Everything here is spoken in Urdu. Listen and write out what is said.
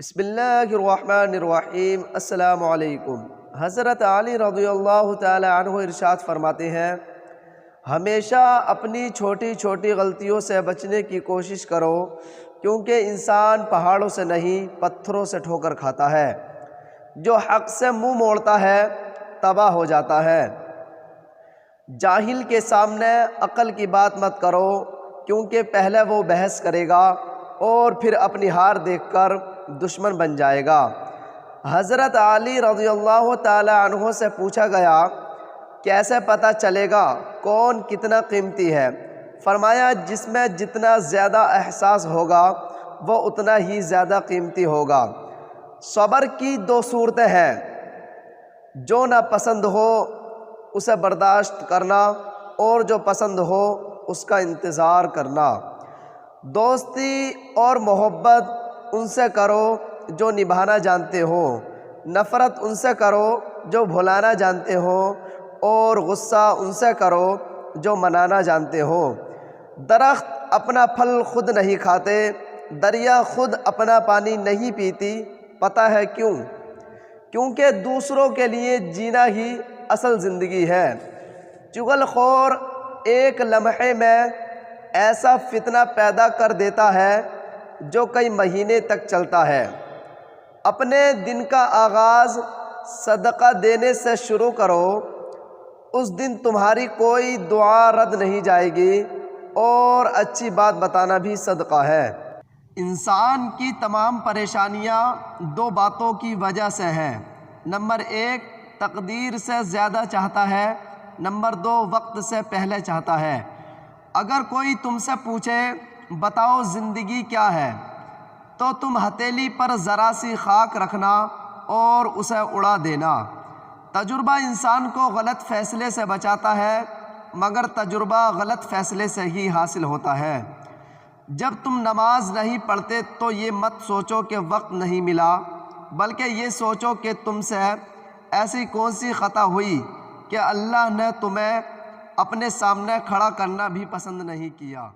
بسم اللہ الرحمن الرحیم۔ السلام علیکم۔ حضرت علی رضی اللہ تعالی عنہ ارشاد فرماتے ہیں، ہمیشہ اپنی چھوٹی چھوٹی غلطیوں سے بچنے کی کوشش کرو، کیونکہ انسان پہاڑوں سے نہیں پتھروں سے ٹھوکر کھاتا ہے۔ جو حق سے منہ موڑتا ہے تباہ ہو جاتا ہے۔ جاہل کے سامنے عقل کی بات مت کرو، کیونکہ پہلے وہ بحث کرے گا اور پھر اپنی ہار دیکھ کر دشمن بن جائے گا۔ حضرت علی رضی اللہ تعالی عنہ سے پوچھا گیا، کیسے پتہ چلے گا کون کتنا قیمتی ہے؟ فرمایا، جس میں جتنا زیادہ احساس ہوگا وہ اتنا ہی زیادہ قیمتی ہوگا۔ صبر کی دو صورتیں ہیں، جو ناپسند ہو اسے برداشت کرنا اور جو پسند ہو اس کا انتظار کرنا۔ دوستی اور محبت ان سے کرو جو نبھانا جانتے ہو، نفرت ان سے کرو جو بھلانا جانتے ہو، اور غصہ ان سے کرو جو منانا جانتے ہو۔ درخت اپنا پھل خود نہیں کھاتے، دریا خود اپنا پانی نہیں پیتی۔ پتہ ہے کیوں؟ کیونکہ دوسروں کے لیے جینا ہی اصل زندگی ہے۔ چغل خور ایک لمحے میں ایسا فتنہ پیدا کر دیتا ہے جو کئی مہینے تک چلتا ہے۔ اپنے دن کا آغاز صدقہ دینے سے شروع کرو، اس دن تمہاری کوئی دعا رد نہیں جائے گی، اور اچھی بات بتانا بھی صدقہ ہے۔ انسان کی تمام پریشانیاں دو باتوں کی وجہ سے ہیں۔ نمبر 1، تقدیر سے زیادہ چاہتا ہے۔ نمبر 2، وقت سے پہلے چاہتا ہے۔ اگر کوئی تم سے پوچھے بتاؤ زندگی کیا ہے، تو تم ہتھیلی پر ذرا سی خاک رکھنا اور اسے اڑا دینا۔ تجربہ انسان کو غلط فیصلے سے بچاتا ہے، مگر تجربہ غلط فیصلے سے ہی حاصل ہوتا ہے۔ جب تم نماز نہیں پڑھتے تو یہ مت سوچو کہ وقت نہیں ملا، بلکہ یہ سوچو کہ تم سے ایسی کون سی خطا ہوئی کہ اللہ نے تمہیں اپنے سامنے کھڑا کرنا بھی پسند نہیں کیا۔